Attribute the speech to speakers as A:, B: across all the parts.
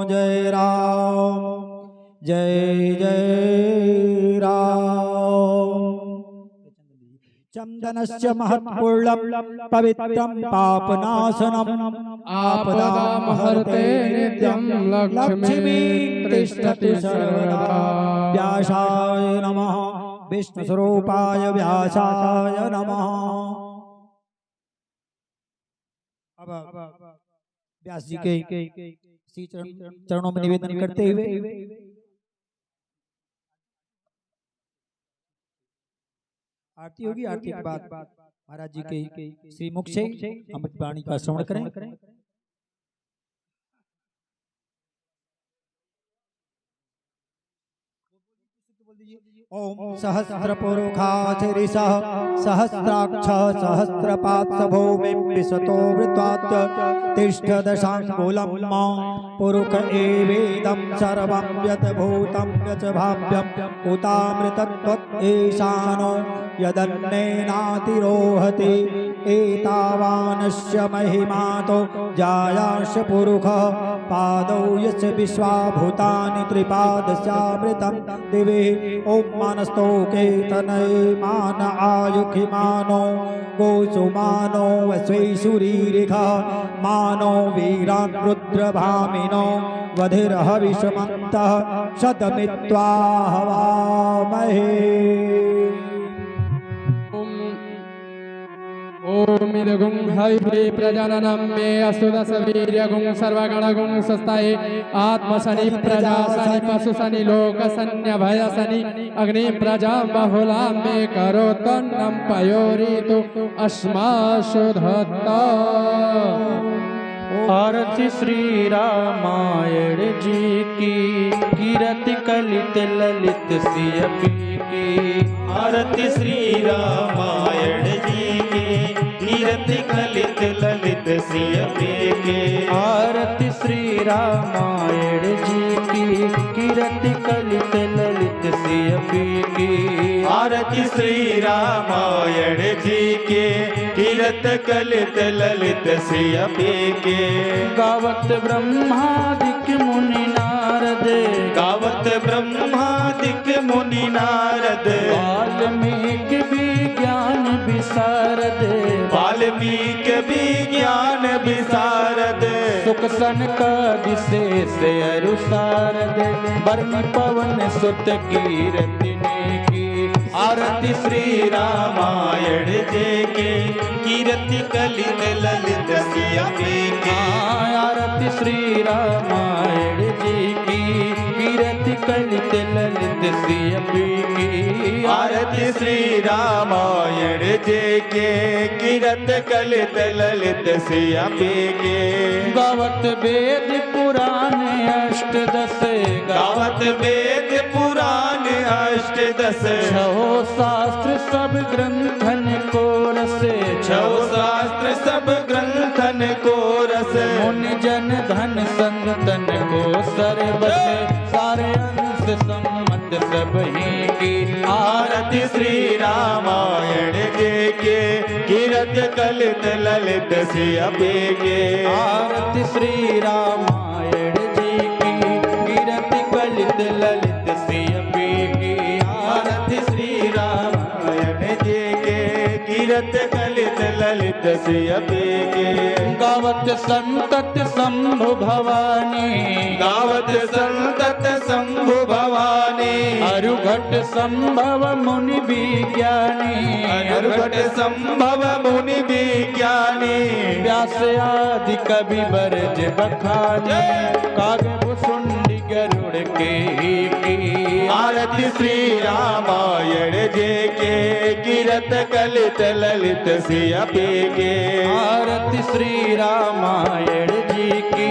A: जय राम जय जय राम। चंदनस्य महत्पूर्णं पवित्रं पापनाशनम्
B: आपदामहर्ते नित्यं लक्ष्मीं तिष्ठति सर्वदा।
A: व्यासाय नमः विष्णुस्वरूपाय व्यासाय नमः। अब व्यास जी के श्री चरणों में निवेदन करते हुए आरती होगी। आरती के बाद महाराज जी के श्री मुख से अमृत वाणी का श्रवण करें। ओम सहस्रपुरुखाथिरिसः सहस्राक्षः सहस्रपात् भूमिं विशतो वृत्वात् तिष्ठदशाङ्गुलं पुरुष एवेदं सर्वं यत् भूतं यच्च भाव्यम् उतामृतत्वत् ईशानो यदन्नेनातिरोहति एतावानस्य महिमातो जायाश पुरुषः पादौ यस्य विश्वाभूतानि त्रिपादस्यामृतं दिवे। ओम मानस्तोके तनय मान आयुखि मानो गोसुमानो वस्वैशुरीरिखा मानो वीरान् रुद्रभामिनो वधिरहविषमन्तः शतमित्वा हवामहे।
B: ओम इदगुं हविः प्रजननं मे अस्तु दश वीर्यगुं सर्वगणगुं स्वस्ताये आत्मशनि प्रजाशनि पशुशनि लोकशन्यभयशनि अग्नि प्रजा बहुलां मे करोतन्नं पयोरितु अस्मासु धत्ता।
C: आरती श्री रामायण जी की कीरति कलित ललित सियपी की। आरती श्री रामायण जी की कीरति कलित ललित सियपी की। आरती श्री रामायण जी की कीरति कलित ललित सियपी की। आरती श्री रामायण जी के कीरत कलित ललित सियपी के। गावत ब्रह्मादिक मुनि नारद गावत ब्रह्मादिक मुनि नारद वाल्मीकि विज्ञान विशारद वाल्मीकि विज्ञान विशारद सुख सनकादि शेष अरु शारद बरनि पवन सुत कीरति की। आरती श्री रामायण जी के कीरति कलित ललित सियपी की। आरती श्री रामायण जी की कीरति कलित ललित सियपी की। आरती श्री रामायण जी के कीरत कलित ललित सियपी की। गावत वेद पुराण अष्टदश गावत वेद पुराण अष्टदश छहो शास्त्र सब ग्रंथन को रस छहो शास्त्र सब ग्रंथन को रस मुनि जन धन संतन को सर्वस सारे अंश सम्मत सब ही की। आरती श्री रामायण जी के कीरत कलित ललित सियपी के। आरती श्री रामायण जी की कीरति कलित ललित सियपी की। आरती श्री रामायण जी के कीरत कलित ललित सियपी के। गावत संतत शंभु भवानी गावत संतत शंभु भवानी अरुघट संभव मुनि विज्ञानी अरुघट संभव मुनि विज्ञानी व्यास आदि कवि बरज बखानी काव्य भुसुंडी गरुड़ के की। आरती श्री रामायण जी के कीरत कलित ललित सियपी के। आरती श्री रामायण जी की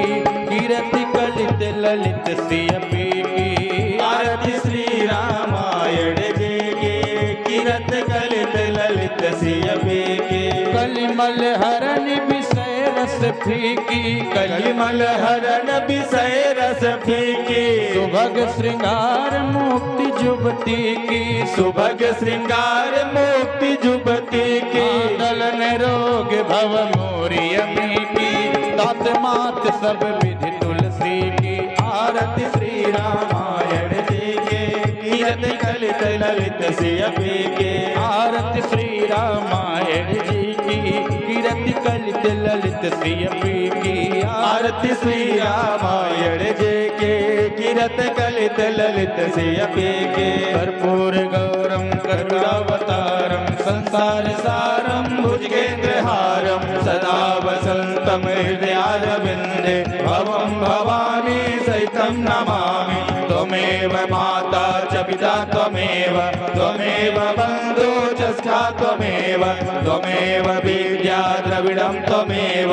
C: कीरति कलित ललित सियपी की। आरती श्री रामायण जी की कीरत कलित ललित सियपी की। कलिमल हरण विषय रस फीकी कलिमल हरण विषय रस फीकी। सुभग श्रृंगार मुक्ति जुबती की सुभग श्रृंगार मुक्ति जुबती की। दलन रोग भव मोरियमी की तात मात सब विधि तुलसी की। ललित श्रिय पी की आरती श्री रामायण जय के कीरत कलित ललित श्रिय पी के कर्पूर गौरम करुणावतारम संसार सारम भुजगेन्द्रहारम सदा वसंतम हृदयारविंदे भवं भवानी सहितं नमामि त्वमेव माता च पिता त्वमेव बन्धु च सखा त्वमेव विद्या द्रविडं त्वमेव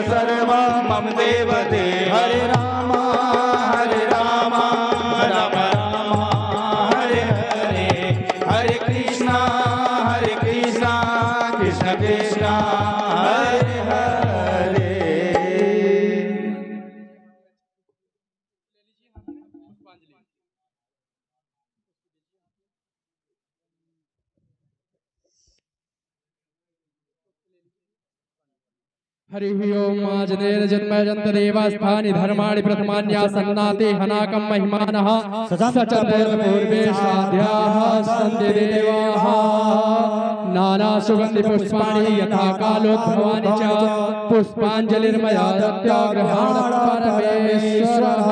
C: सर्वं मम देवते हरे राम राम राम हरे हरे हरे कृष्णा कृष्ण कृष्ण हरे हरे।
B: हरि ओम आजनेर जन्मजन्त देवास्थानि धर्माणि प्रथमान्यासन्नाते हनाकं महिमानः सचन्देव पूर्वे साध्याः सन्ति देवाः नाना सुगन्धि पुष्पाणि यथा कालोद्भवानि च पुष्पाञ्जलिर्मया दत्ताग्रहाण परमेश्वरः।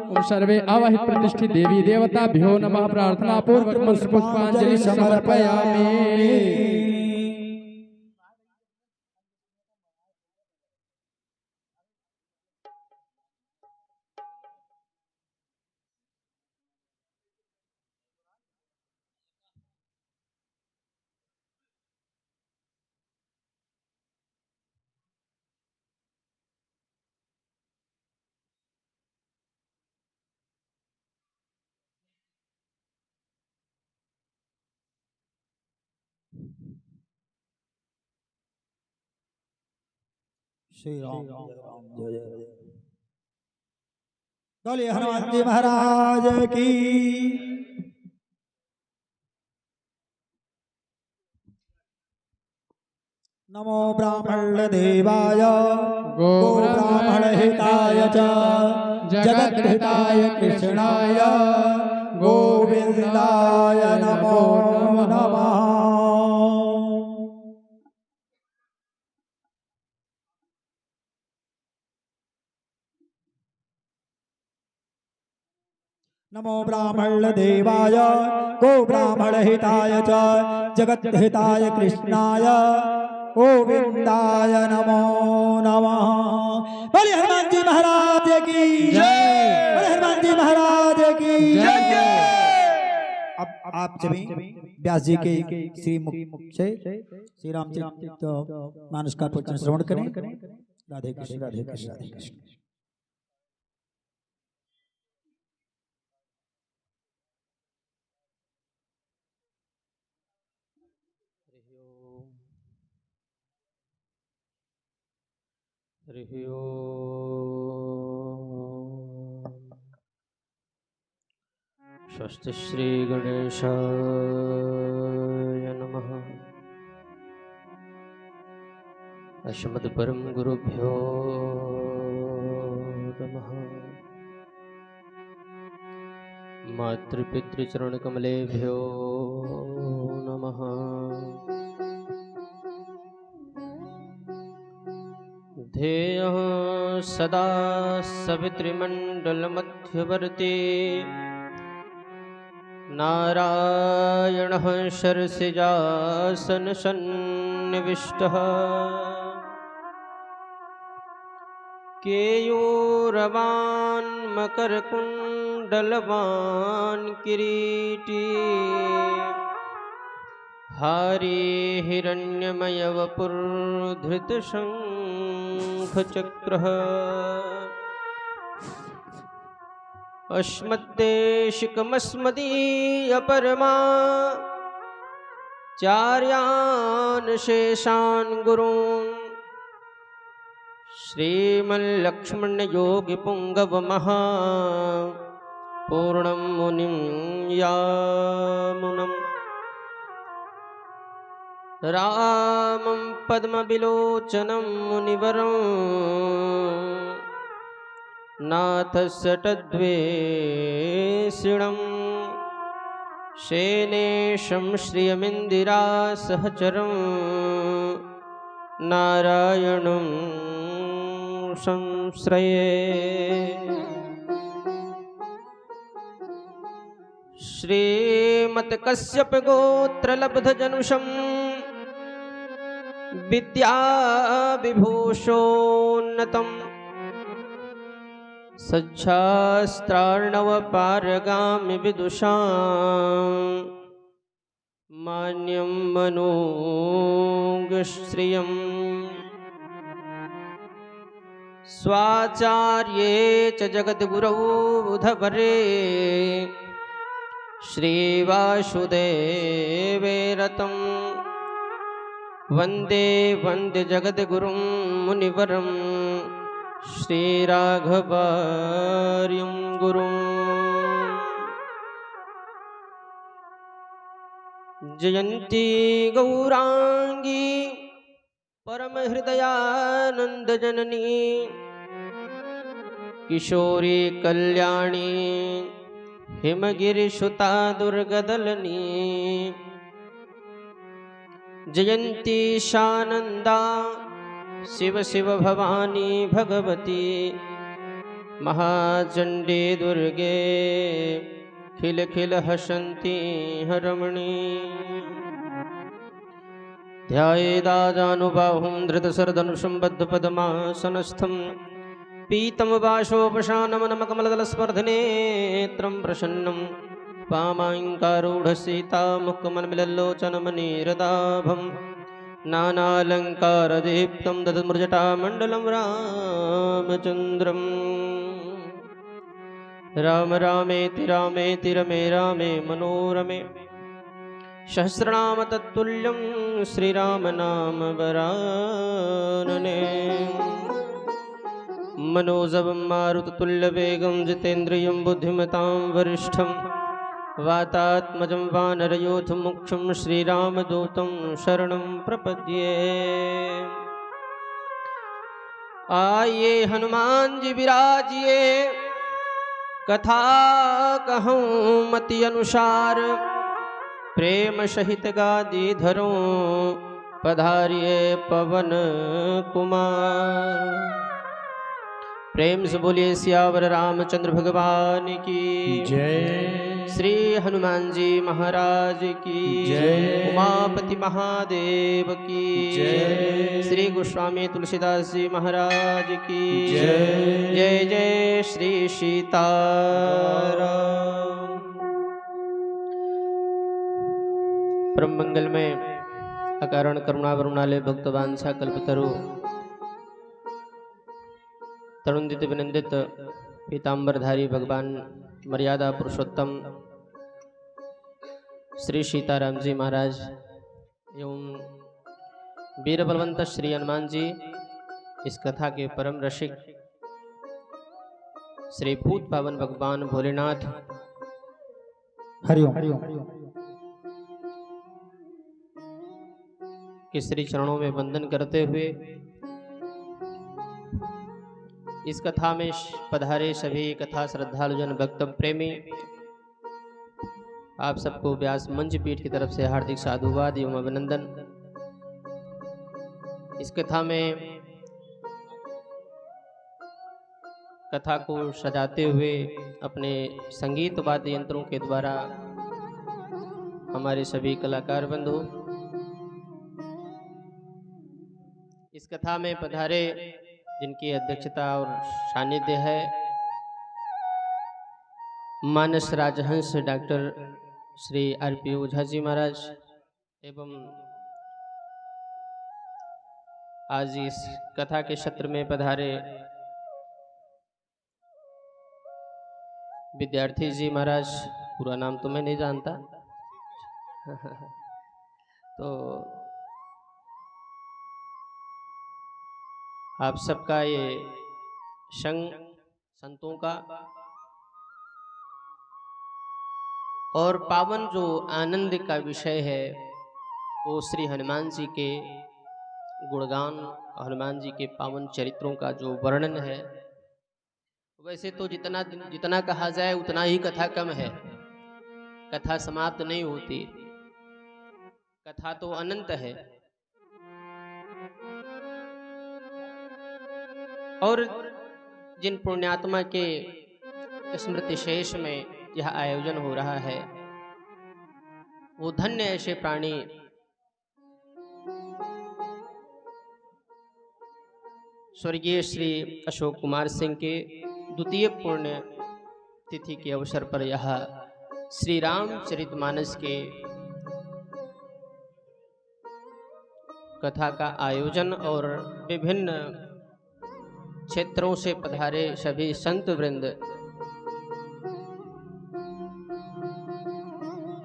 B: ओम सर्वे अवहि प्रतिष्ठित देवी देवताभ्यो नमः। प्रार्थना पूर्वक पुष्पांजलि समर्पयामि।
A: श्री राम जय जय। बोलिए हनुमान जी महाराज की। नमो ब्राह्मण देवाय गो ब्राह्मण हिताय च जगत हिताय कृष्णाय गोविंदाय नमो नमः। नमो ब्राह्मण देवाय गो ब्राह्मण हिताय च जगत हिताय कृष्णाय गोविंदाय नमो नमः। बोलिए हनुमान जी महाराज की जय। बोलिए हनुमान जी महाराज की जय। अब आप सभी व्यास जी के श्री मुख से श्री रामचरित मानस का प्रवचन श्रवण करें। राधे कृष्ण राधे कृष्ण राधे कृष्ण।
D: हरि ओम। स्वस्ति श्री गणेशाय नमः। अस्मद् परम गुरुभ्यो नमः। मातृपितृचरण कमलेभ्यो नमः। ध्येयः सदा सवितृमण्डलमध्यवर्ती नारायणः शरसिजासनसन्निविष्टः केयूरवान् मकरकुण्डलवान् किरीटी हारी हिरण्यमयवपुर्धृतशङ्खचक्रः अस्मद्देशिकमस्मदीयपरमा चार्यान् शेषान् गुरून् श्रीमल्लक्ष्मणयोगिपुङ्गवमहा पूर्णं मुनिं यामुनम् रामं पद्मविलोचनं मुनिवरं नाथसटद्वेषिणं शेनेशं श्रियमिन्दिरासहचरं नारायणं संश्रये। श्रीमत्कश्यप गोत्रलब्धजनुषं विद्याविभूषोन्नतं सच्छास्त्रार्णवपारगामि विदुषां मान्यं मनोगश्रियम् स्वाचार्ये च जगद्गुरौ बुधवरे श्रीवासुदेवे रतं वन्दे वन्दे जगद्गुरुं मुनिवरं श्रीराघवार्यं गुरुम्। जयन्ती गौरांगी परमहृदयानन्दजननी किशोरी कल्याणी हिमगिरिसुता दुर्गदलनी जयन्ती शानंदा शिव शिव भवानी भगवती महाचंडी दुर्गे खिल खिल हसन्ती हरमणी ध्यायेदाजानुबाहुं धृतशरधनुषं बद्धपद्मासनस्थं पीतं वाशोपशानमनमकमलदलस्पर्धनेत्रं प्रसन्नं पामाङ्कारूढसीतामुखमन्मिलल्लोचनमनीरदाभं नानालङ्कारदीप्तं दधमृजटामण्डलं रामचन्द्रम्। राम रामेति रामेति रमे रामे मनोरमे सहस्रनाम तत्तुल्यं श्रीराम नाम वरानने। मनोजवं मारुततुल्यवेगं जितेन्द्रियं बुद्धिमतां वरिष्ठं वातात्मजं वानरयोधमुख्यं श्रीरामदूतं शरणं प्रपद्ये। आइए हनुमान जी विराजिए कथा कहूँ मति अनुसार प्रेम सहित गादी धरो पधारिए पवन कुमार। प्रेम से बोलिए सियावर रामचंद्र भगवान की
C: जय।
D: श्री हनुमान जी महाराज की
C: जय।
D: उमापति महादेव की
C: जय।
D: श्री गोस्वामी तुलसीदास जी महाराज की
C: जय।
D: जय जय श्री सीताराम। परम मंगल में अकारण करुणा वरुणालय भक्तवांछा कल्पतरु तरुणित विनंदित पीतांबरधारी भगवान मर्यादा पुरुषोत्तम श्री सीताराम जी महाराज एवं वीर बलवंत श्री हनुमान जी इस कथा के परम रसिक श्री भूत पावन भगवान भोलेनाथ
A: हरिओम
D: के श्री चरणों में वंदन करते हुए इस कथा में पधारे सभी कथा श्रद्धालुजन भक्त प्रेमी आप सबको व्यास मंच पीठ की तरफ से हार्दिक साधुवाद एवं अभिनंदन। इस कथा में कथा को सजाते हुए अपने संगीत वाद्य यंत्रों के द्वारा हमारे सभी कलाकार बंधु इस कथा में पधारे जिनकी अध्यक्षता और सानिध्य है मानस राजहंस डॉक्टर श्री आर.पी. ओझा जी महाराज एवं आज इस कथा के सत्र में पधारे विद्यार्थी जी महाराज। पूरा नाम तो मैं नहीं जानता तो आप सबका ये संग संतों का और पावन जो आनंद का विषय है वो श्री हनुमान जी के गुणगान, हनुमान जी के पावन चरित्रों का जो वर्णन है। वैसे तो जितना कहा जाए उतना ही कथा कम है, कथा समाप्त नहीं होती, कथा तो अनंत है। और जिन पुण्यात्मा के स्मृति शेष में यह आयोजन हो रहा है, वो धन्य ऐसे प्राणी स्वर्गीय श्री अशोक कुमार सिंह के द्वितीय पुण्य तिथि के अवसर पर यह श्री रामचरितमानस के कथा का आयोजन और विभिन्न क्षेत्रों से पधारे सभी संत वृंद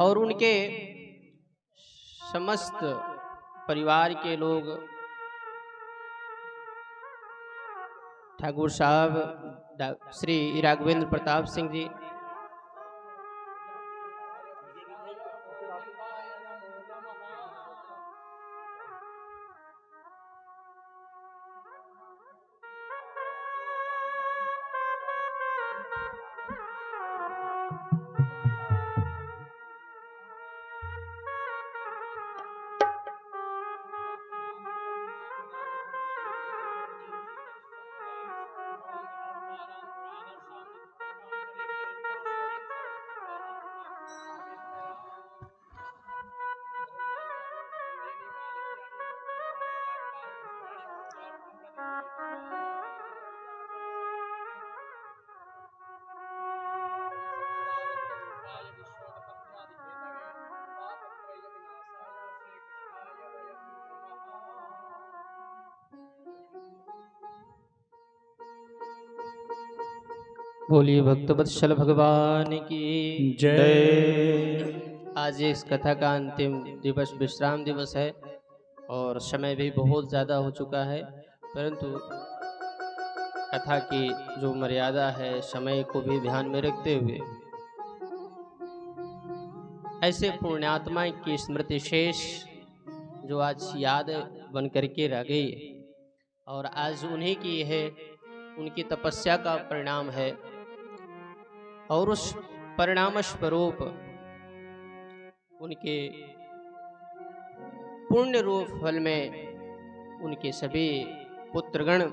D: और उनके समस्त परिवार के लोग, ठाकुर साहब श्री राघवेंद्र प्रताप सिंह जी, बोलिए भक्तवत्सल भगवान की
C: जय।
D: आज इस कथा का अंतिम दिवस विश्राम दिवस है और समय भी बहुत ज़्यादा हो चुका है, परंतु कथा की जो मर्यादा है, समय को भी ध्यान में रखते हुए ऐसे पुण्यात्मा की स्मृति शेष जो आज याद बन करके रह गई और आज उन्हीं की है, उनकी तपस्या का परिणाम है और उस परिणाम स्वरूप उनके पुण्य रूप फल में उनके सभी पुत्रगण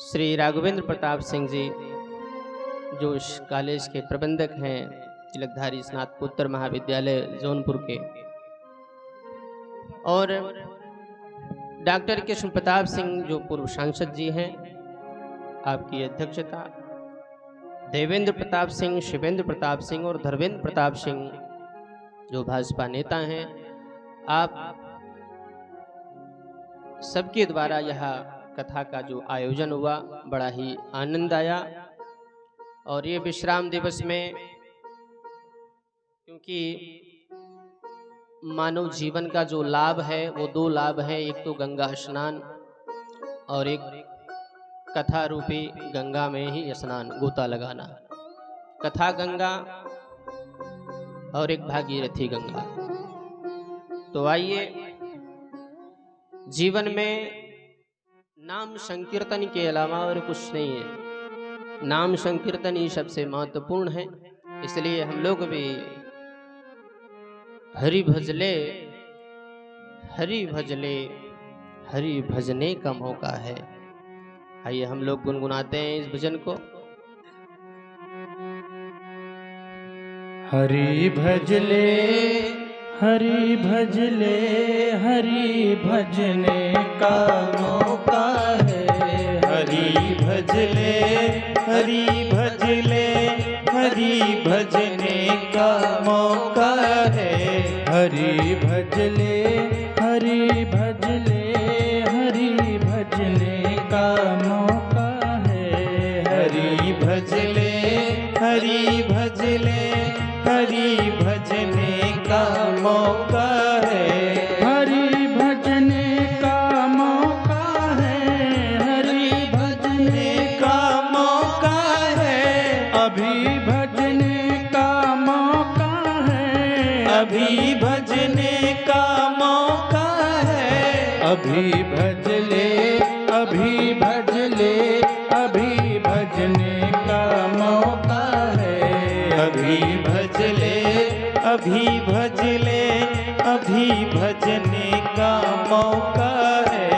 D: श्री राघवेंद्र प्रताप सिंह जी जो इस कॉलेज के प्रबंधक हैं, तिलकधारी स्नातकोत्तर महाविद्यालय जौनपुर के, और डॉक्टर कृष्ण प्रताप सिंह जो पूर्व सांसद जी हैं, आपकी अध्यक्षता, देवेंद्र प्रताप सिंह, शिवेंद्र प्रताप सिंह और धर्मेंद्र प्रताप सिंह जो भाजपा नेता हैं, आप सबके द्वारा यह कथा का जो आयोजन हुआ बड़ा ही आनंद आया। और ये विश्राम दिवस में, क्योंकि मानव जीवन का जो लाभ है वो दो लाभ है, एक तो गंगा स्नान और एक कथा रूपी गंगा में ही स्नान, गोता लगाना। कथा गंगा और एक भागीरथी गंगा। तो आइए, जीवन में नाम संकीर्तन के अलावा और कुछ नहीं है, नाम संकीर्तन ही सबसे महत्वपूर्ण है। इसलिए हम लोग भी हरि भजले हरि भजले हरि भजने का मौका है। आइए हम लोग गुनगुनाते हैं इस भजन को।
C: हरि भजले हरि भजले हरि भजने का मौका है। हरि भजले हरि भजले हरि भजने का मौका है। हरि भजले हरि भजले हरि भजने का मौका है। हरि भजले हरि भजले हरि भजने का मौका है। हरि भजने का मौका है। हरि भजने का मौका है। अभी भजने का मौका है। अभी भजने का मौका है। अभी भजले अभी भजले अभी भजने का मौका है। अभी भजले अभी भजले अभी भजने का मौका है।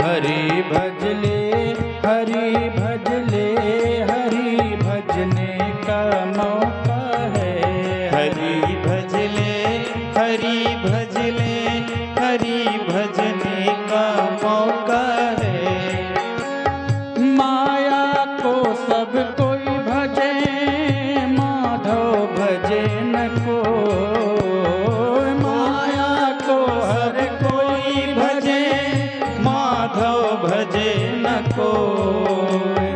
C: हरि भजले हरि भजले हरि भजने का मौका है। हरि भजले हरि भजले हरि भजने का मौका है। माया को सब कोई भजे माधव भजे न कोई। माया को हर कोई भजे माधव भजे न कोई।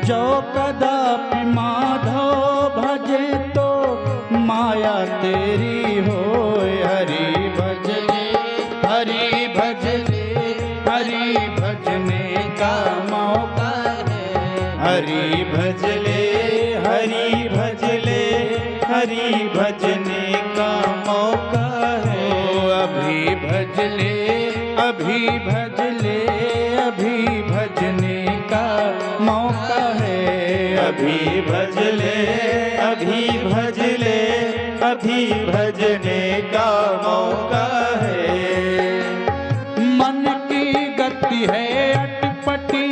C: जो कदापि माधव भजे तो माया तेरी होए। हरि भजले हरि भजले हरि भजने का मौका है। हरि भजले हरि भजले हरि भजने का मौका है। अभी भजले अभी भजले अभी भजने का मौका है। अभी भजले अभी भजले अभी भजने का मौका है। मन की गति है अटपटी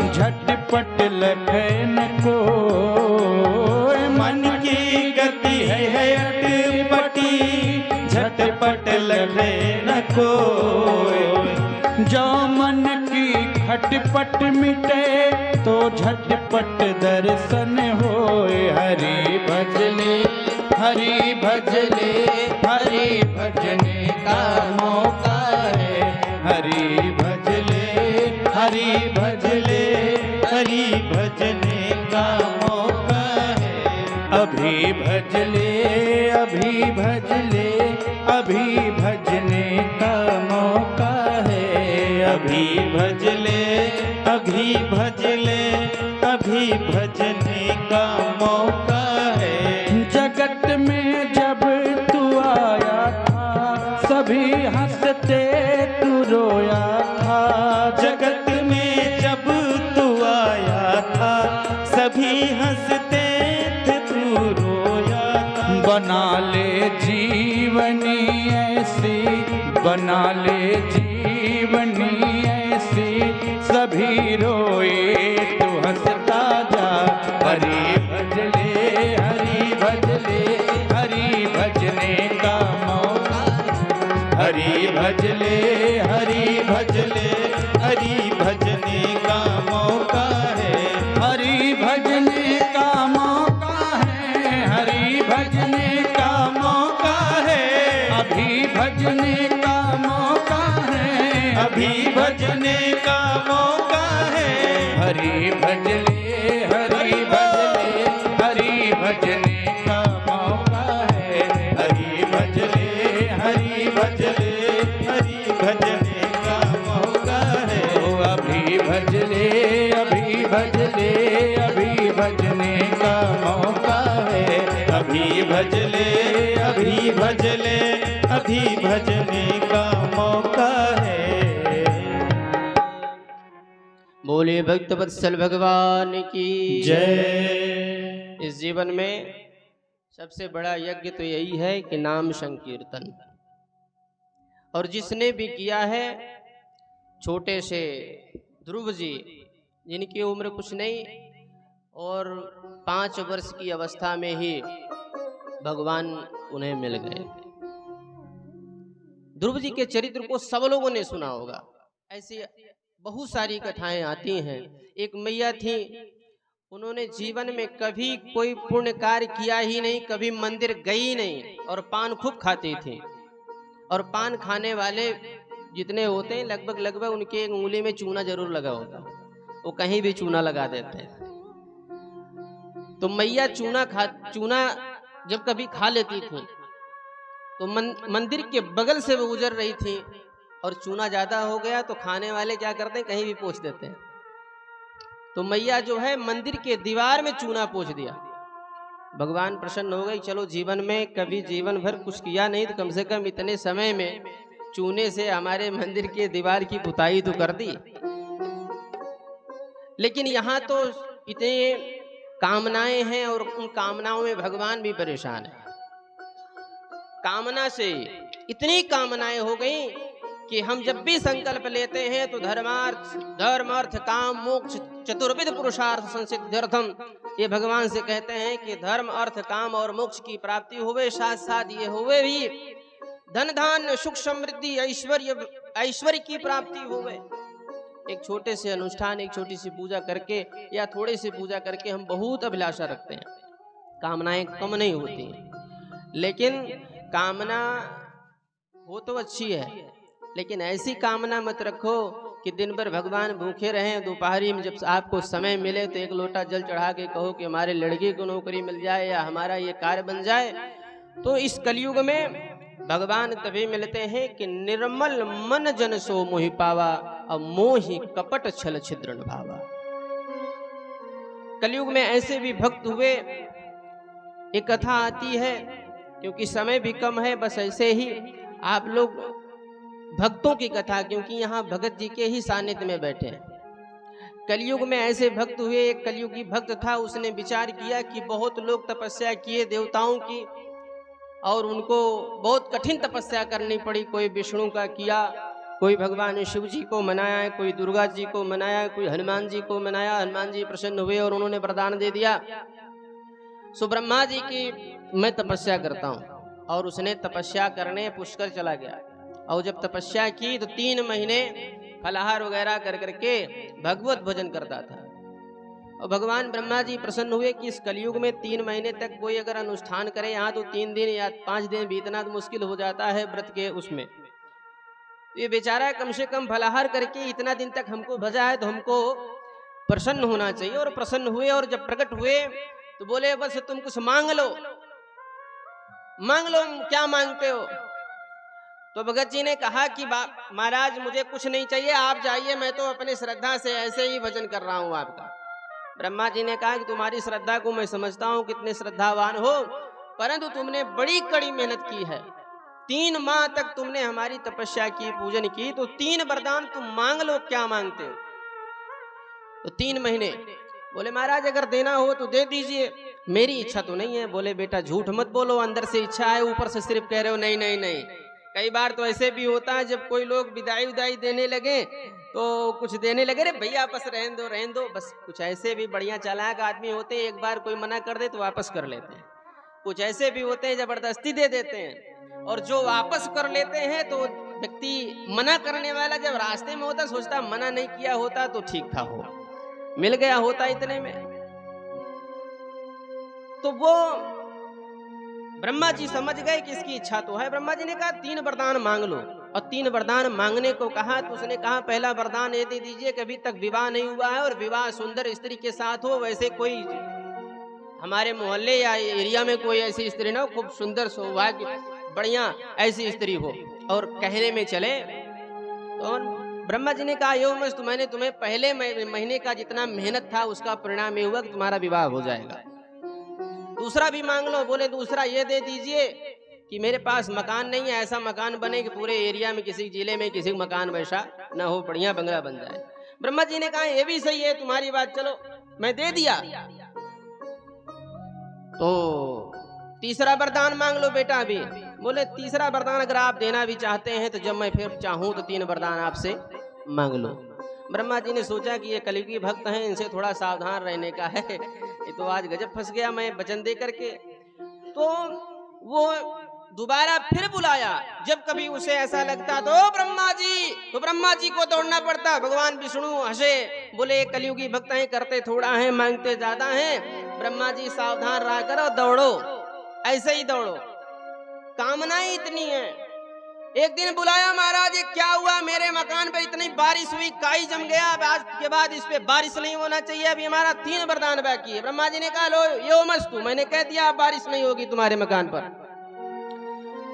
C: झटपट लखे न कोई। मन की गति है अटपटी झटपट लखे न कोई। जो मन की खटपट मिटे तो झटपट दर्शन होए। हरि भजले हरि भजले हरि भजने का मौका है। हरि भजले हरि भजले हरि भजने का मौका है। अभी भजले अभी भजले अभी भजने का मौका है। अभी भजले अभी भजले अभी भजने का मौका है। जगत में जब तू आया था सभी हंसते तू रोया था। जगत में जब तू आया था सभी हंसते थे तू रोया था। बना ले जीवनी ऐसी बना ले जीवनी ऐसी सभी रोए तू हंसता जा। हरि भजले हरि भजले हरि भजने का मौका। हरि भजले हरि भजले हरि भजने का मौका है। हरि भजने का मौका है। हरि भजने का मौका है। अभी भजने का मौका है। अभी भजने का मौका है। हरि भजले हरि भजले हरि भजने का मौका है। हरि भजले हरि भजले हरि भजने का मौका है। अभी भजले अभी भजले अभी भजने का मौका है। अभी भजले अभी भजले अभी भजने का मौका है।
D: बोले भक्त वत्सल भगवान की
C: जय।
D: इस जीवन में सबसे बड़ा यज्ञ तो यही है कि नाम संकीर्तन। और जिसने भी किया है, छोटे से ध्रुव जी जिनकी उम्र कुछ नहीं और 5 वर्ष की अवस्था में ही भगवान उन्हें मिल गए। ध्रुव जी के चरित्र को सब लोगों ने सुना होगा। ऐसी बहुत सारी कथाएं आती हैं। एक मैया थी, उन्होंने जीवन में कभी कोई पुण्य कार्य किया ही नहीं, कभी मंदिर गई नहीं और पान खूब खाती थी। और पान खाने वाले जितने होते हैं लगभग उनके उंगली में चूना जरूर लगा होता है। वो कहीं भी चूना लगा देते हैं। तो मैया चूना जब कभी खा लेती थी तो मंदिर के बगल से वो गुजर रही थी और चूना ज्यादा हो गया तो खाने वाले क्या करते हैं, कहीं भी पोंछ देते हैं। तो मैया जो है मंदिर के दीवार में चूना पोंछ दिया। भगवान प्रसन्न हो गए, चलो जीवन में कभी जीवन भर कुछ किया नहीं तो कम से कम इतने समय में चूने से हमारे मंदिर के दीवार की पुताई तो कर दी। लेकिन यहाँ तो इतने कामनाएं हैं और उन कामनाओं में भगवान भी परेशान है। कामना से इतनी कामनाएं हो गई कि हम जब भी संकल्प लेते हैं तो धर्म अर्थ काम मोक्ष चतुर्विध पुरुषार्थ संसिद्ध्यर्थम, ये भगवान से कहते हैं कि धर्म अर्थ काम और मोक्ष की प्राप्ति होवे, साथ साथ ये होवे भी धन धान्य सुख समृद्धि ऐश्वर्य की प्राप्ति होवे। एक छोटे से अनुष्ठान, एक छोटी सी पूजा करके या थोड़ी सी पूजा करके हम बहुत अभिलाषा रखते हैं, कामनाएं कम नहीं होती, लेकिन कामना हो तो अच्छी है, लेकिन ऐसी कामना मत रखो कि दिन भर भगवान भूखे रहें, दोपहरी में जब आपको समय मिले तो एक लोटा जल चढ़ा के कहो कि हमारे लड़के को नौकरी मिल जाए या हमारा ये कार्य बन जाए। तो इस कलयुग में भगवान तभी मिलते हैं कि निर्मल मन जन सो मोहि पावा, और मोहि कपट छल छिद्रन भावा। कलयुग में ऐसे भी भक्त हुए, एक कथा आती है, क्योंकि समय भी कम है, बस ऐसे ही आप लोग भक्तों की कथा, क्योंकि यहाँ भगत जी के ही सानिध्य में बैठे हैं। कलयुग में ऐसे भक्त हुए, एक कलयुगी भक्त था, उसने विचार किया कि बहुत लोग तपस्या किए देवताओं की, और उनको बहुत कठिन तपस्या करनी पड़ी। कोई विष्णु का किया, कोई भगवान शिव जी को मनाया, कोई दुर्गा जी को मनाया, कोई हनुमान जी को मनाया। हनुमान जी प्रसन्न हुए और उन्होंने वरदान दे दिया, सो ब्रह्मा जी की मैं तपस्या करता हूँ। और उसने तपस्या करने पुष्कर चला गया, और जब तपस्या की तो 3 महीने फलाहार वगैरह कर करके भगवत भजन करता था। और भगवान ब्रह्मा जी प्रसन्न हुए कि इस कलयुग में 3 महीने तक कोई अगर अनुष्ठान करे, यहाँ तो 3 दिन या 5 दिन बीतना तो मुश्किल हो जाता है व्रत के उसमें। ये बेचारा कम से कम फलाहार करके इतना दिन तक हमको भजा है, तो हमको प्रसन्न होना चाहिए। और प्रसन्न हुए, और जब प्रकट हुए तो बोले बस तुम कुछ मांग लो, क्या मांगते हो? तो भगत जी ने कहा कि महाराज मुझे कुछ नहीं चाहिए, आप जाइए, मैं तो अपनी श्रद्धा से ऐसे ही भजन कर रहा हूँ आपका। ब्रह्मा जी ने कहा कि तुम्हारी श्रद्धा को मैं समझता हूँ, कितने श्रद्धावान हो, परंतु तुमने बड़ी कड़ी मेहनत की है। 3 माह तक तुमने हमारी तपस्या की, पूजन की, तो 3 वरदान तुम मांग लो, क्या मांगते हो? तो 3 महीने बोले महाराज अगर देना हो तो दे दीजिए, मेरी इच्छा तो नहीं है। बोले बेटा झूठ मत बोलो, अंदर से इच्छा है, ऊपर से सिर्फ कह रहे हो नहीं नहीं नहीं। कई बार तो ऐसे भी होता है, जब कोई लोग विदाई देने लगे तो कुछ देने लगे, रे भैया बस रहने दो, बस कुछ ऐसे भी बढ़िया चालाक आदमी होते हैं, एक बार कोई मना कर दे तो वापस कर लेते हैं। कुछ ऐसे भी होते हैं जबरदस्ती दे देते हैं, और जो वापस कर लेते हैं तो व्यक्ति मना करने वाला जब रास्ते में होता सोचता मना नहीं किया होता तो ठीक था, हो मिल गया होता इतने में। तो वो ब्रह्मा जी समझ गए कि इसकी इच्छा तो है। ब्रह्मा जी ने कहा 3 वरदान मांग लो, और 3 वरदान मांगने को कहा तो उसने कहा पहला वरदान ये दे दीजिए कि अभी तक विवाह नहीं हुआ है, और विवाह सुंदर स्त्री के साथ हो, वैसे कोई हमारे मोहल्ले या एरिया में कोई ऐसी स्त्री ना हो, खूब सुंदर सौभाग्य बढ़िया ऐसी स्त्री हो, और कहने में चले। तो ब्रह्मा जी ने कहा यो मस्त, मैंने तुम्हें पहले महीने का जितना मेहनत था उसका परिणाम ये हुआ कि तुम्हारा विवाह हो जाएगा। दूसरा भी मांग लो। बोले दूसरा ये दे दीजिए कि मेरे पास मकान नहीं है, ऐसा मकान बने कि पूरे एरिया में किसी जिले में किसी मकान वैसा ना हो, बढ़िया बंगला बन जाए। ब्रह्मा जी ने कहा ये भी सही है तुम्हारी बात, चलो मैं दे दिया। तो तीसरा वरदान मांग लो बेटा अभी। बोले तीसरा वरदान अगर आप देना भी चाहते हैं तो जब मैं फिर चाहूं तो 3 वरदान आपसे मांग लो। ब्रह्मा जी ने सोचा कि ये कलयुगी भक्त हैं, इनसे थोड़ा सावधान रहने का है, ये तो आज गजब फंस गया मैं वचन दे करके। तो वो दोबारा फिर बुलाया, जब कभी उसे ऐसा लगता तो ब्रह्मा जी, तो ब्रह्मा जी को दौड़ना पड़ता। भगवान विष्णु हंसे, बोले कलयुगी भक्त हैं, करते थोड़ा है मांगते ज्यादा हैं। ब्रह्मा जी सावधान रहा करो, दौड़ो, ऐसे ही दौड़ो, कामनाएं इतनी है। एक दिन बुलाया महाराज ये क्या हुआ, मेरे मकान पर इतनी बारिश हुई, काई जम गया, अब आज के बाद इस पे बारिश नहीं होना चाहिए, अभी हमारा 3 वरदान बाकी है। ब्रह्मा जी ने कहा लो यो मस्तु, मैंने कह दिया बारिश नहीं होगी तुम्हारे मकान पर।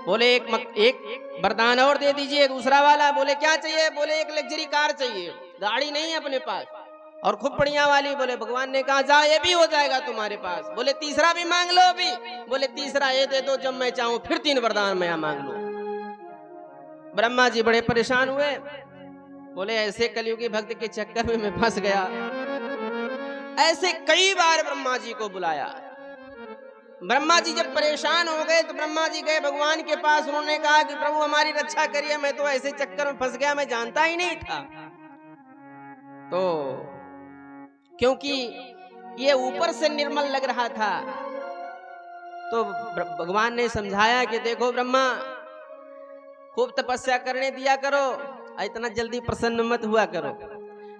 D: बोले एक वरदान और दे दीजिए दूसरा वाला। बोले क्या चाहिए? बोले एक लग्जरी कार चाहिए, गाड़ी नहीं है अपने पास, और खूब बढ़िया वाली। बोले भगवान ने कहा जा ये भी हो जाएगा तुम्हारे पास। बोले तीसरा भी मांग लो अभी। बोले तीसरा ये दे दो, जब मैं चाहूं फिर 3 वरदान मैं मांग लो। ब्रह्मा जी बड़े परेशान हुए, बोले ऐसे कलयुगी भक्त के चक्कर में मैं फंस गया। ऐसे कई बार ब्रह्मा जी को बुलाया, ब्रह्मा जी जब परेशान हो गए तो ब्रह्मा जी गए भगवान के पास। उन्होंने कहा कि प्रभु हमारी रक्षा करिए, मैं तो ऐसे चक्कर में फंस गया, मैं जानता ही नहीं था। तो क्योंकि ये ऊपर से निर्मल लग रहा था तो भगवान ने समझाया कि देखो ब्रह्मा, खूब तपस्या करने दिया करो, इतना जल्दी प्रसन्न मत हुआ करो।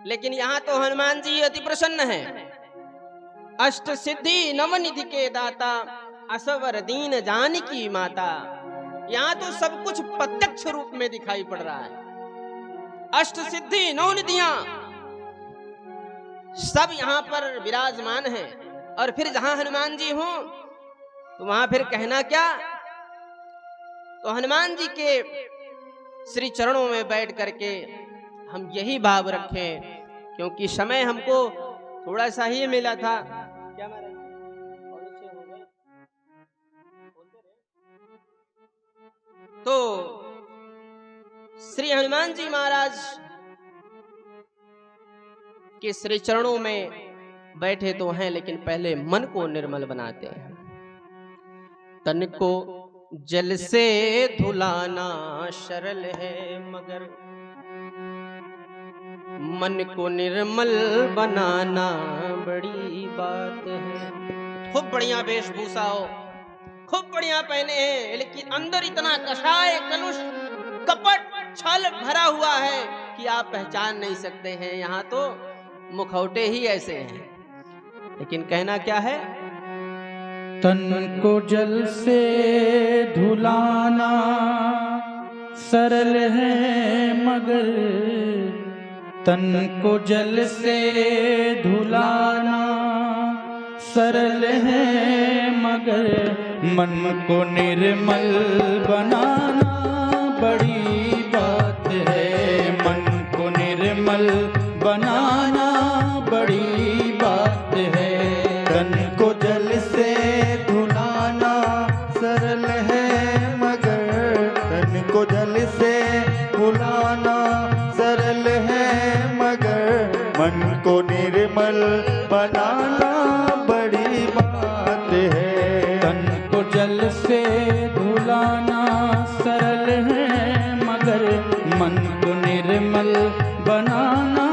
D: लेकिन यहाँ तो हनुमान जी अति प्रसन्न हैं। अष्ट सिद्धि नवनिधि के दाता, असवर दीन जानकी माता। यहाँ तो सब कुछ प्रत्यक्ष रूप में दिखाई पड़ रहा है। अष्ट सिद्धि नवनिधियां सब यहाँ पर विराजमान हैं। और फिर जहां हनुमान जी हों तो वहां फिर कहना क्या। तो हनुमान जी के श्री चरणों में बैठ करके हम यही भाव रखें, क्योंकि समय हमको थोड़ा सा ही मिला था। क्या तो श्री हनुमान जी महाराज के श्री चरणों में बैठे तो हैं, लेकिन पहले मन को निर्मल बनाते हैं। तन को जल से धुलाना सरल है, मगर मन को निर्मल बनाना बड़ी बात है। खूब बढ़िया वेशभूषा हो, खूब बढ़िया पहने हैं, लेकिन अंदर इतना कषाय कलुष कपट छल भरा हुआ है कि आप पहचान नहीं सकते हैं। यहाँ तो मुखौटे ही ऐसे हैं। लेकिन कहना क्या है,
C: तन को जल से धुलाना सरल है, मगर तन को जल से धुलाना सरल है, मगर मन को निर्मल बनाना बड़ी बात है। मन को निर्मल बनाना बड़ी बात है। तन को जल से धुलाना सरल है, मगर तन को जल से धुलाना सरल है, मगर मन को निर्मल बनाना बड़ी बात है। तन को जल से धुलाना सरल है, मगर मन को निर्मल बनाना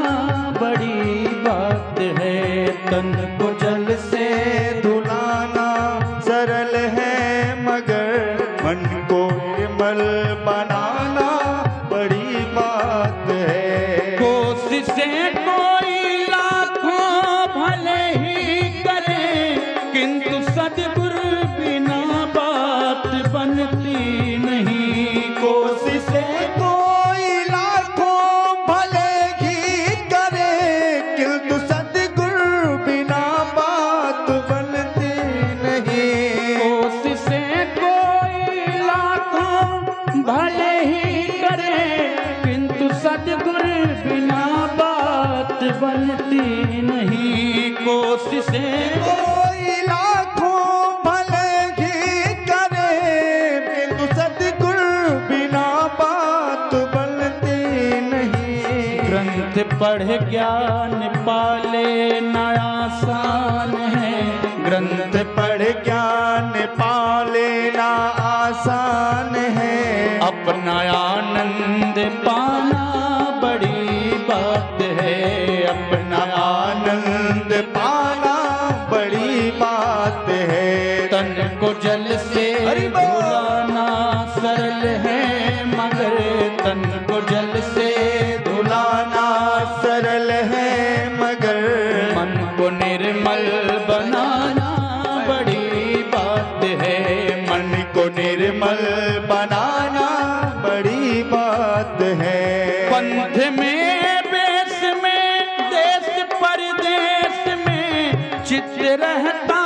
C: बड़ी बात है। तन को जल से धुलाना सरल है, मगर मन को निर्मल बनाना बड़ी बात है। कोशिशें कोई लाखों भले ही करे, किंतु सद्गुरु बिना बात बनती नहीं। कोशिशें कोई लाखों भले ही करे, किंतु सद्गुरु बिना बात बनती नहीं। कोशिशें कोई लाखों भले ही करे, किंतु सद्गुरु बिना बात बनती नहीं। कोशिशें कोई लाखों भले ही करे, किंतु सद्गुरु बिना बात बनती नहीं। ग्रंथ पढ़ ज्ञान पाले न आसान है, ग्रंथ पढ़ ज्ञान पाले न आसान है। अपना आनंद पाना बड़ी बात है, अपना आनंद पाना बड़ी बात है। तन को जल से धुलाना सरल है, मगर तन को जल से धुलाना सरल है, मगर मन को निर्मल बनाना बड़ी बात है। मन को निर्मल बनाना बड़ी बात है। पंथ में बेस में देश परदेश में चित्त रहता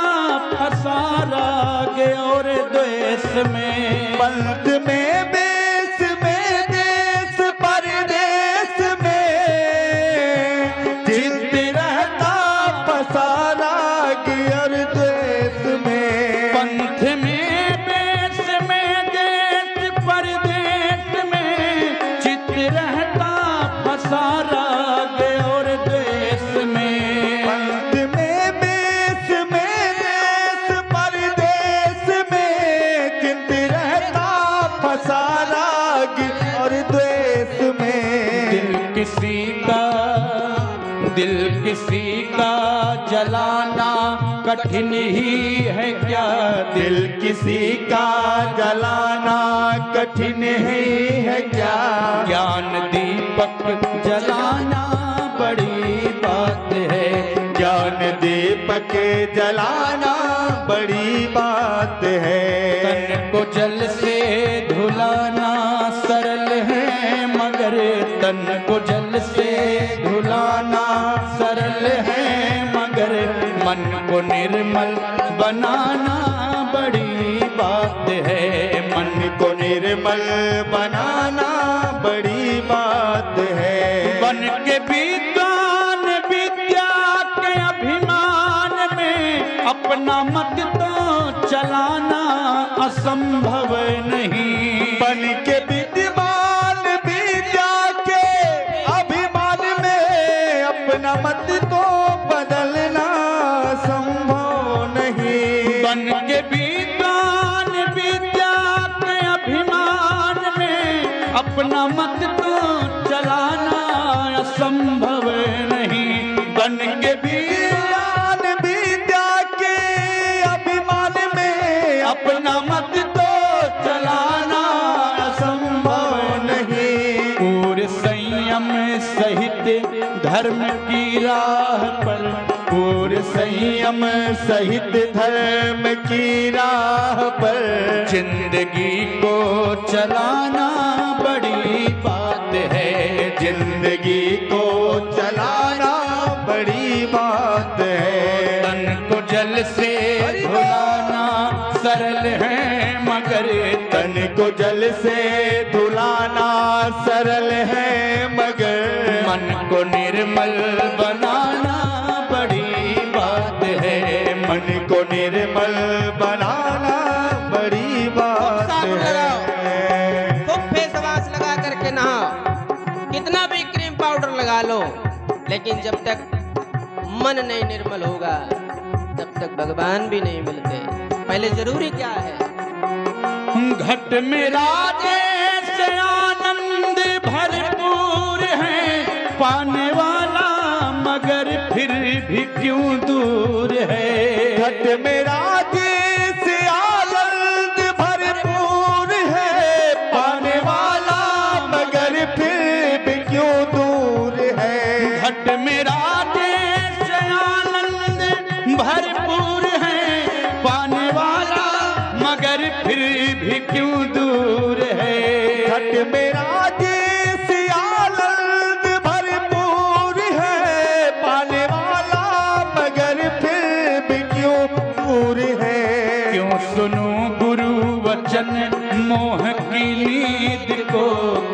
C: फंसा राग और द्वेष में। पंथ में बेस में देश परदेश में चित्त रहता फंसा राग और द्वेष में। पंथ में बेस में देश परदेश में चित्त रहता फंसा राग और द्वेष में। पंथ में बेस में देश परदेश किसी का जलाना कठिन ही है क्या, दिल किसी का जलाना कठिन ही है क्या, ज्ञान दीपक जलाना बड़ी बात है, ज्ञान दीपक जलाना बड़ी बात है। तन को जल से धुलाना सरल है मगर, तन को जल से धुलाना सरल है मगर, मन को निर्मल बनाना बड़ी बात है, मन को निर्मल बनाना बड़ी बात है। बन के विद्वान विद्या के अभिमान में, अपना मत तो चलाना असंभव नहीं। बन के विद्वान विद्या के अभिमान में, अपना मत तो बदलना संभव नहीं। बन के विद्वान विद्या के अभिमान में, अपना मत तो चलाना असंभव नहीं। बन के विद्वान विद्या के अभिमान में, अपना मत तो चलाना असंभव नहीं। पूरे संयम सहित धर्म की राह पर, पूरे संयम सहित धर्म की राह पर, जिंदगी को चलाना बड़ी बात है, जिंदगी को चलाना बड़ी बात है। तन को जल से धुलाना सरल है मगर, तन को जल से धुलाना सरल है मगर, मन को निर्मल बनाना बड़ी बात है, मन को निर्मल बनाना बड़ी बात है।
D: खूब फेस वाश लगा करके नहाओ, कितना भी क्रीम पाउडर लगा लो, लेकिन जब तक मन नहीं निर्मल होगा तब तक भगवान भी नहीं मिलते। पहले जरूरी क्या है?
C: घट में राजेश आनंद भरपूर है, पाने वाला मगर फिर भी क्यों दूर है। घट में राजेश आनंद भरपूर है, पाने वाला मगर फिर भी क्यों दूर है। घट में राजेश आनंद भरपूर है, पाने वाला मगर फिर भी क्यों दूर है। घट में राजेश आनंद भरपूर है, पाने वाला मगर फिर भी क्यों दूर है। क्यों सुनूं गुरु वचन मोह की नींद को,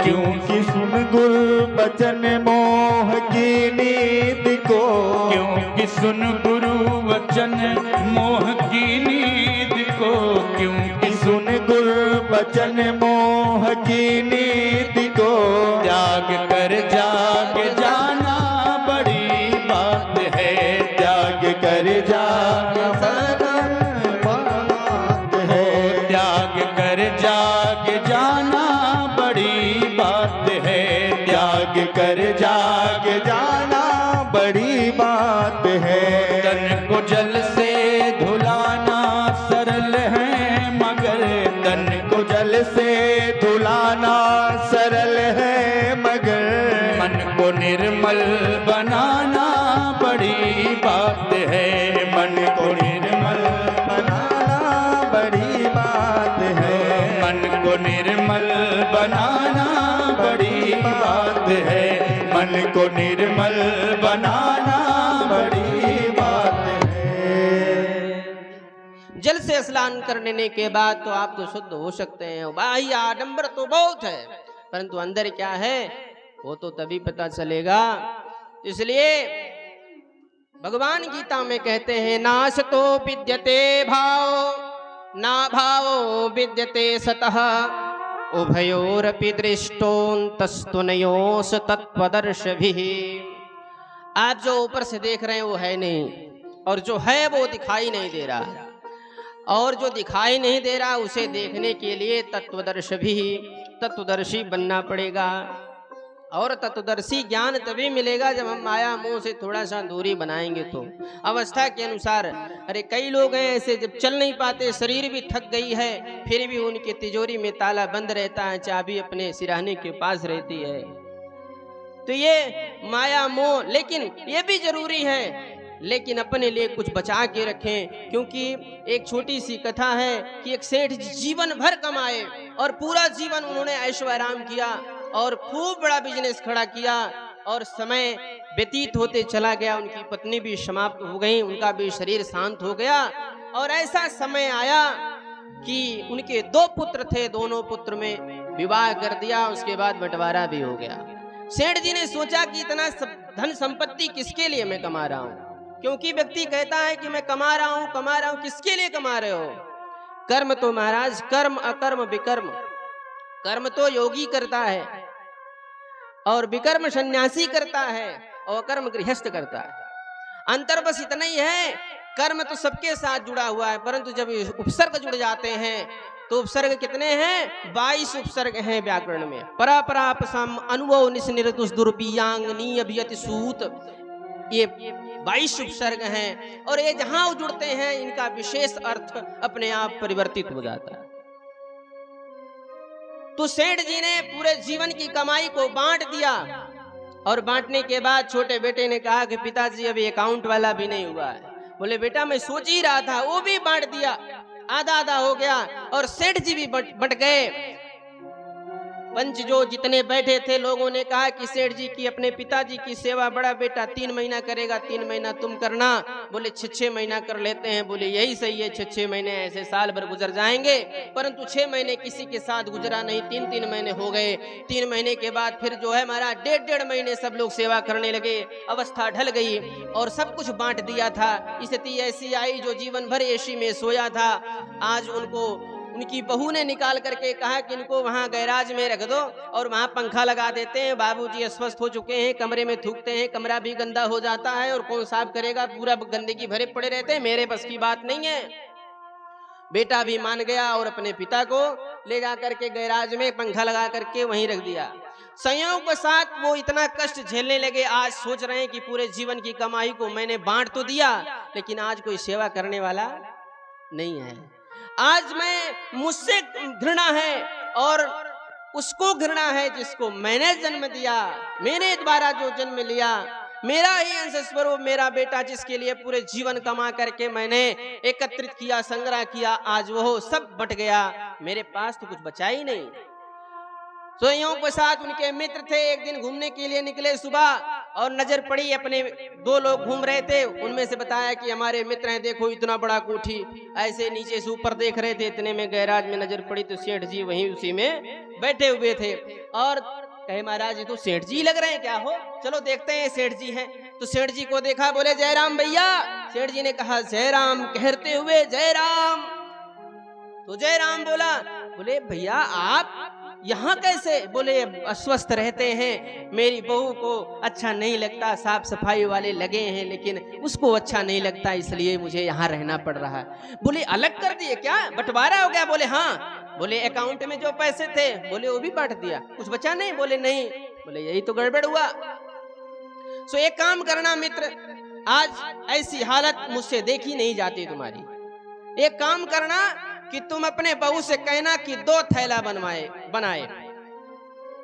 C: क्यों कि सुन गुरु वचन मोह की नींद को, क्यों कि सुन गुरु वचन मोह की नींद को, क्यों कि सुन गुरु वचन मोह की नींद को। त्याग कर जाग जाना बड़ी बात है, त्याग कर जाग जाना बात है, त्याग कर जाग जाना बड़ी बात है, त्याग कर जाग जाना बड़ी बात है। तन को जल से धुलाना सरल है मगर, तन को जल से धुलाना सरल है मगर, मन को निर्मल बनाना बड़ी बात है, मन को निर्मल बनाना बड़ी बात है, मन को निर्मल बनाना बड़ी बात है, मन को निर्मल बनाना बड़ी बात है।
D: जल से स्नान करने के बाद तो आप तो शुद्ध हो सकते हैं। बाह्य आडंबर तो बहुत है, परंतु अंदर क्या है वो तो तभी पता चलेगा। इसलिए भगवान गीता में कहते हैं, नाश तो विद्यते भाव, ना भावो विद्यते सतः, उभयोरपि दृष्टोन्तस्तुनयोस तत्त्वदर्शिभिः। आप जो ऊपर से देख रहे हैं वो है नहीं, और जो है वो दिखाई नहीं दे रहा है, और जो दिखाई नहीं दे रहा उसे देखने के लिए तत्त्वदर्शी बनना पड़ेगा। और तत्वदर्शी ज्ञान तभी मिलेगा जब हम माया मोह से थोड़ा सा दूरी बनाएंगे। तो अवस्था के अनुसार, अरे कई लोग हैं ऐसे, जब चल नहीं पाते, शरीर भी थक गई है, फिर भी उनकी तिजोरी में ताला बंद रहता है, चाबी अपने सिरहाने के पास रहती है। तो ये माया मोह, लेकिन ये भी जरूरी है, लेकिन अपने लिए कुछ बचा के रखें। क्योंकि एक छोटी सी कथा है कि एक सेठ जीवन भर कमाए और पूरा जीवन उन्होंने ऐशो आराम किया और खूब बड़ा बिजनेस खड़ा किया, और समय व्यतीत होते चला गया, उनकी पत्नी भी समाप्त हो गई, उनका भी शरीर शांत हो गया। और ऐसा समय आया कि उनके 2 पुत्र थे, दोनों पुत्र में विवाह कर दिया, उसके बाद बंटवारा भी हो गया। सेठ जी ने सोचा कि इतना धन संपत्ति किसके लिए मैं कमा रहा हूं? क्योंकि व्यक्ति कहता है कि मैं कमा रहा हूं, किसके लिए कमा रहे हो? कर्म तो महाराज, कर्म अकर्म विकर्म, कर्म तो योगी करता है और विकर्म सन्यासी करता है और कर्म गृहस्थ करता है। अंतर बस इतना ही है, कर्म तो सबके साथ जुड़ा हुआ है, परंतु जब उपसर्ग जुड़ जाते हैं तो उपसर्ग कितने हैं? 22 उपसर्ग हैं व्याकरण में। परापरापसम अनुभव निस्निर्दुष दुर्बियांगनी अभियति सूत, ये 22 उपसर्ग हैं, और ये जहां जुड़ते हैं इनका विशेष अर्थ अपने आप परिवर्तित हो जाता है। तो सेठ जी ने पूरे जीवन की कमाई को बांट दिया, और बांटने के बाद छोटे बेटे ने कहा कि पिताजी अभी अकाउंट वाला भी नहीं हुआ है। बोले बेटा मैं सोच ही रहा था, वो भी बांट दिया, आधा आधा हो गया, और सेठ जी भी बट गए। पंच जो जितने बैठे थे, लोगों ने कहा कि सेठ जी की, अपने पिताजी की सेवा बड़ा बेटा 3 महीना करेगा, 3 महीना तुम करना। बोले 6-6 महीना कर लेते हैं। बोले यही सही है, 6-6 महीने ऐसे साल भर गुजर जाएंगे। परंतु 6 महीने किसी के साथ गुजरा नहीं, 3-3 महीने हो गए। 3 महीने के बाद फिर जो है हमारा 1.5 महीने सब लोग सेवा करने लगे, अवस्था ढल गई और सब कुछ बांट दिया था। स्थिति ऐसी आई, जो जीवन भर एसी में सोया था, आज उनकी बहू ने निकाल करके कहा कि इनको वहां गैराज में रख दो और वहां पंखा लगा देते हैं। बाबूजी अस्वस्थ हो चुके हैं, कमरे में थूकते हैं, कमरा भी गंदा हो जाता है और कौन साफ करेगा, पूरा गंदगी भरे पड़े रहते हैं, मेरे बस की बात नहीं है। बेटा भी मान गया और अपने पिता को ले जा करके गैराज में पंखा लगा करके वहीं रख दिया। संयोग के साथ वो इतना कष्ट झेलने लगे, आज सोच रहे हैं कि पूरे जीवन की कमाई को मैंने बांट तो दिया, लेकिन आज कोई सेवा करने वाला नहीं है। आज मुझसे घृणा है और उसको घृणा है जिसको मैंने जन्म दिया, मेरे द्वारा जो जन्म लिया, मेरा ही अंशस्वरूप मेरा बेटा, जिसके लिए पूरे जीवन कमा करके मैंने एकत्रित किया, संग्रह किया, आज वो सब बट गया, मेरे पास तो कुछ बचा ही नहीं। सोइयों के साथ उनके मित्र थे, एक दिन घूमने के लिए निकले सुबह, और नजर पड़ी, अपने 2 लोग घूम रहे थे, उनमें से बताया कि हमारे मित्र हैं, देखो इतना बड़ा कोठी, ऐसे नीचे से ऊपर देख रहे थे। इतने में गैराज में नजर पड़ी तो सेठ जी वहीं उसी में बैठे हुए थे, और कहे महाराज ये तो सेठ जी लग रहे हैं, क्या हो, चलो देखते हैं सेठ जी हैं। तो सेठ जी को देखा, बोले जयराम भैया। सेठ जी ने कहा जयराम कहते हुए जयराम। तो जयराम बोला, बोले भैया आप यहाँ कैसे? बोले अस्वस्थ रहते हैं, मेरी बहू को अच्छा नहीं लगता, साफ सफाई वाले लगे हैं लेकिन उसको अच्छा नहीं लगता, इसलिए मुझे यहाँ रहना पड़ रहा है। बोले अलग कर दिए क्या, बंटवारा हो गया? बोले हाँ। बोले अकाउंट में जो पैसे थे, बोले वो भी बांट दिया, कुछ बचा नहीं? बोले नहीं। बोले यही तो गड़बड़ हुआ। सो एक काम करना मित्र, आज ऐसी हालत मुझसे देखी नहीं जाती तुम्हारी। एक काम करना कि तुम अपने बहू से कहना कि 2 थैला बनाए,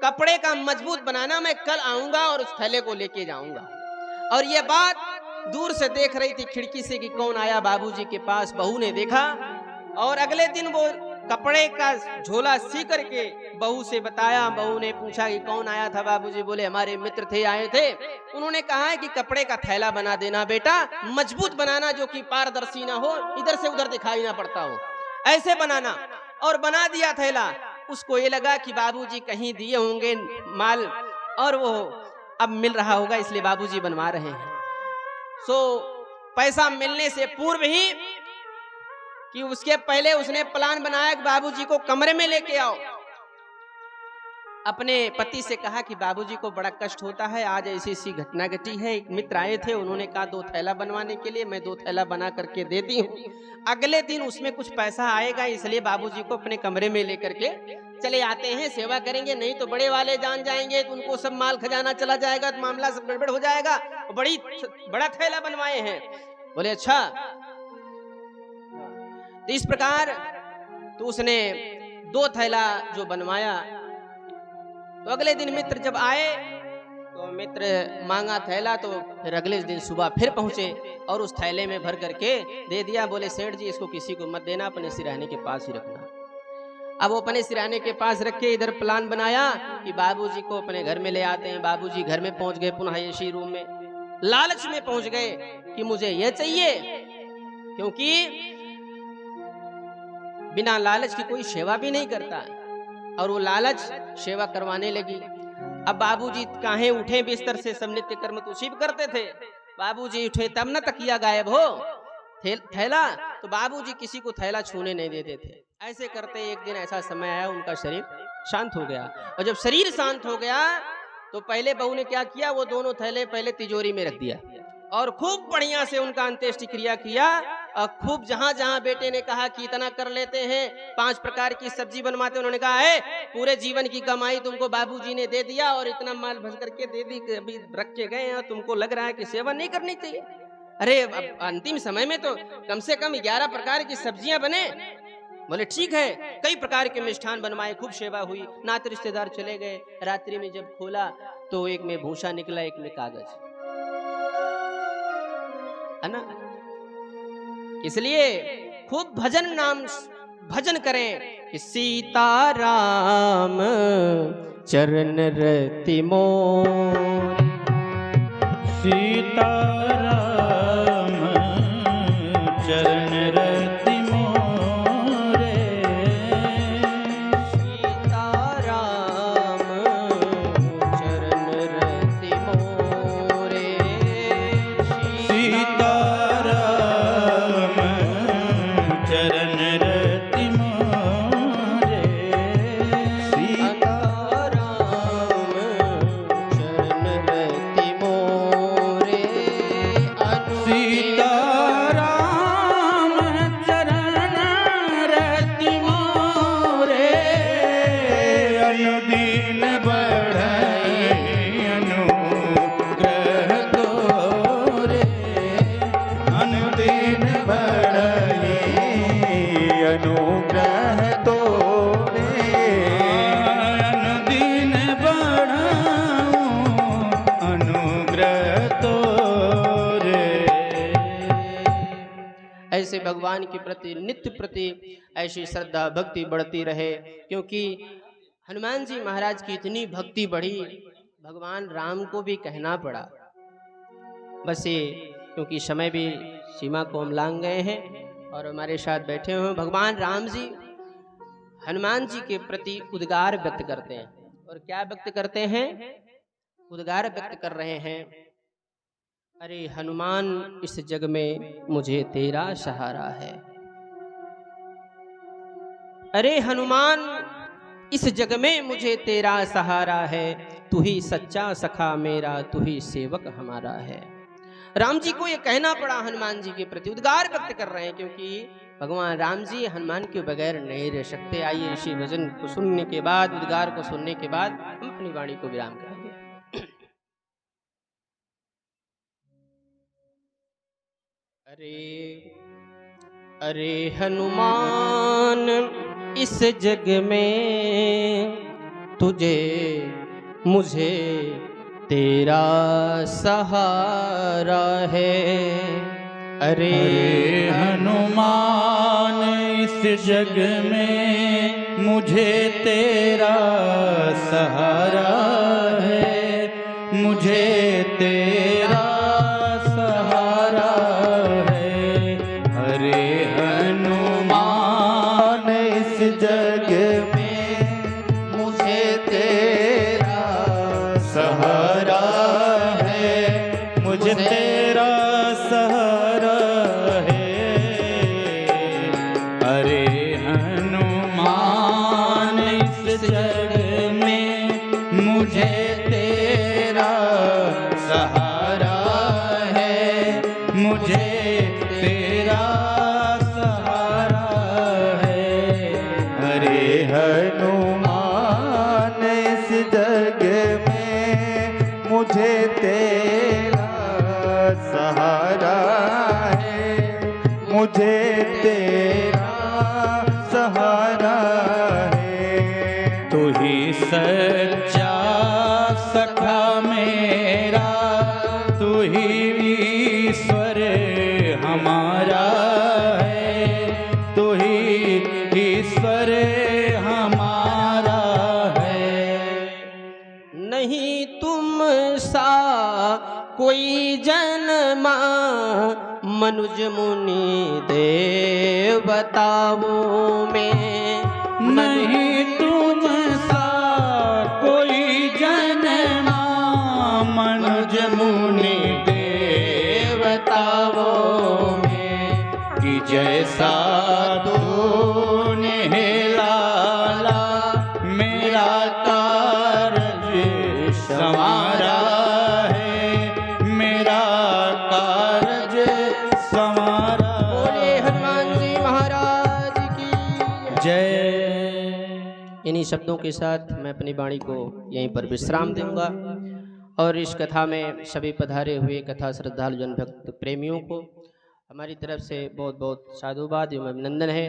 D: कपड़े का मजबूत बनाना, मैं कल आऊंगा और उस थैले को लेके जाऊंगा। और ये बात दूर से देख रही थी खिड़की से कि कौन आया बाबूजी के पास। बहू ने देखा और अगले दिन वो कपड़े का झोला सी करके बहू से बताया। बहू ने पूछा कि कौन आया था बाबूजी? बोले हमारे मित्र थे, आए थे, उन्होंने कहा है कि कपड़े का थैला बना देना बेटा, मजबूत बनाना, जो कि पारदर्शी ना हो, इधर से उधर दिखाई ना पड़ता हो, ऐसे बनाना। और बना दिया थैला। उसको ये लगा कि बाबूजी कहीं दिए होंगे माल और वो अब मिल रहा होगा, इसलिए बाबूजी बनवा रहे हैं। सो पैसा मिलने से पूर्व ही कि उसके पहले उसने प्लान बनाया कि बाबूजी को कमरे में लेके आओ। अपने पति से कहा कि बाबूजी को बड़ा कष्ट होता है, आज ऐसी ऐसी घटना घटी है। एक मित्र आए थे, उन्होंने कहा 2 थैला बनवाने के लिए, मैं 2 थैला बना करके देती हूँ। अगले दिन उसमें कुछ पैसा आएगा, इसलिए बाबूजी को अपने कमरे में लेकर के चले आते हैं, सेवा करेंगे, नहीं तो बड़े वाले जान जाएंगे तो उनको सब माल खजाना चला जाएगा, तो मामला सब गड़बड़ हो जाएगा। बड़ा थैला बनवाए हैं। बोले अच्छा। तो इस प्रकार तो उसने 2 थैला जो बनवाया, तो अगले दिन मित्र जब आए तो मित्र मांगा थैला, तो फिर अगले दिन सुबह फिर पहुंचे और उस थैले में भर करके दे दिया। बोले सेठ जी इसको किसी को मत देना, अपने सिरहाने के पास ही रखना। अब वो अपने सिरहाने के पास रखे, इधर प्लान बनाया कि बाबूजी को अपने घर में ले आते हैं। बाबूजी घर में पहुंच गए, पुनः ऐसी रूम में लालच में पहुंच गए कि मुझे ये चाहिए, क्योंकि बिना लालच की कोई सेवा भी नहीं करता। और वो लालच सेवा करवाने लगी। अब बाबूजी काहे उठे बिस्तर से, सब नित्य कर्म तो शिव करते थे। बाबूजी उठे तब न तकिया गायब हो थैला, तो बाबूजी किसी को थैला छूने नहीं देते थे। ऐसे करते एक दिन ऐसा समय आया, उनका शरीर शांत हो गया। और जब शरीर शांत हो गया तो पहले बहू ने क्या किया, वो दोनों थैले पहले तिजोरी में रख दिया और खूब बढ़िया से उनका अंत्येष्टि क्रिया किया। और खूब जहां जहां बेटे ने कहा कि इतना कर लेते हैं, 5 प्रकार की सब्जी बनवाते, उन्होंने कहा है पूरे जीवन की कमाई तुमको बाबूजी ने दे दिया और इतना माल भर करके दे दी, अभी रख के गए हैं, तुमको लग रहा है कि सेवा नहीं करनी चाहिए। अरे अंतिम समय में तो कम से कम 11 प्रकार की सब्जियां बने। बोले ठीक है। कई प्रकार के मिष्ठान बनवाए, खूब सेवा हुई। नाते रिश्तेदार चले गए। रात्रि में जब खोला तो एक में भूसा निकला, एक में कागज, है ना। इसलिए खूब भजन करें कि सीताराम चरण रति मोर,
C: सीताराम चरण रति मोरे,
D: सीताराम चरण रति मोरे,
C: सीताराम चरण रति मोरे,
D: सीताराम चरण रति मोरे,
C: सीताराम चरण रति मोरे, अनुदीन बढ़ई अनुग्रह तोरे, अनुदीन बढ़ई अनुग्रह तोरे, अनुदीन बढ़ाऊं अनुग्रह तोरे।
D: ऐसे भगवान के प्रति नित्य प्रति ऐसी श्रद्धा भक्ति बढ़ती रहे। क्योंकि हनुमान जी महाराज की इतनी भक्ति बढ़ी, भगवान राम को भी कहना पड़ा। बस ये क्योंकि समय भी सीमा को हम लांग गए हैं और हमारे साथ बैठे हुए हैं। भगवान राम जी हनुमान जी के प्रति उद्गार व्यक्त करते हैं। और क्या व्यक्त करते हैं? उद्गार व्यक्त कर रहे हैं, अरे हनुमान इस जग में मुझे तेरा सहारा है। अरे हनुमान इस जग में मुझे तेरा सहारा है, तू ही सच्चा सखा मेरा, तू ही सेवक हमारा है। राम जी को ये कहना पड़ा, हनुमान जी के प्रति उद्गार व्यक्त कर रहे हैं, क्योंकि भगवान राम जी हनुमान के बगैर नहीं रह सकते। आइए इसी भजन को सुनने के बाद, उद्गार को सुनने के बाद हम अपनी वाणी को विराम करेंगे। अरे हनुमान इस जग में तुझे मुझे तेरा सहारा है।
C: अरे हनुमान इस जग में मुझे तेरा सहारा है, मुझे तेरा सहारा है। अरे हनुमान इस जग में मुझे तेरा सहारा है, मुझे तेरा सहारा है। अरे हनुमान इस जग में मुझे तेरा सहारा है, मुझे तेरा सहारा है। अरे हनुमान मुझे तेरा सहारा है। तू ही सच्चा सखा मेरा, तू ही ईश्वर हमारा है, तू ही ईश्वर हमारा है।
D: नहीं तुम सा कोई जन्मा मनुज मुनि देवताओं में,
C: नहीं तुम सा कोई जन्मा मनुज मुनि देवताओं में, कि जैसा तूने लाला मेरा कारज संवारा है, मेरा कारज संवारा।
D: बोले हनुमान जी महाराज की
C: जय।
D: इन्हीं शब्दों के साथ मैं अपनी वाणी को यहीं पर विश्राम दूंगा और इस कथा में सभी पधारे हुए कथा श्रद्धालु जन भक्त प्रेमियों को हमारी तरफ से बहुत बहुत साधुवाद एवं अभिनंदन है।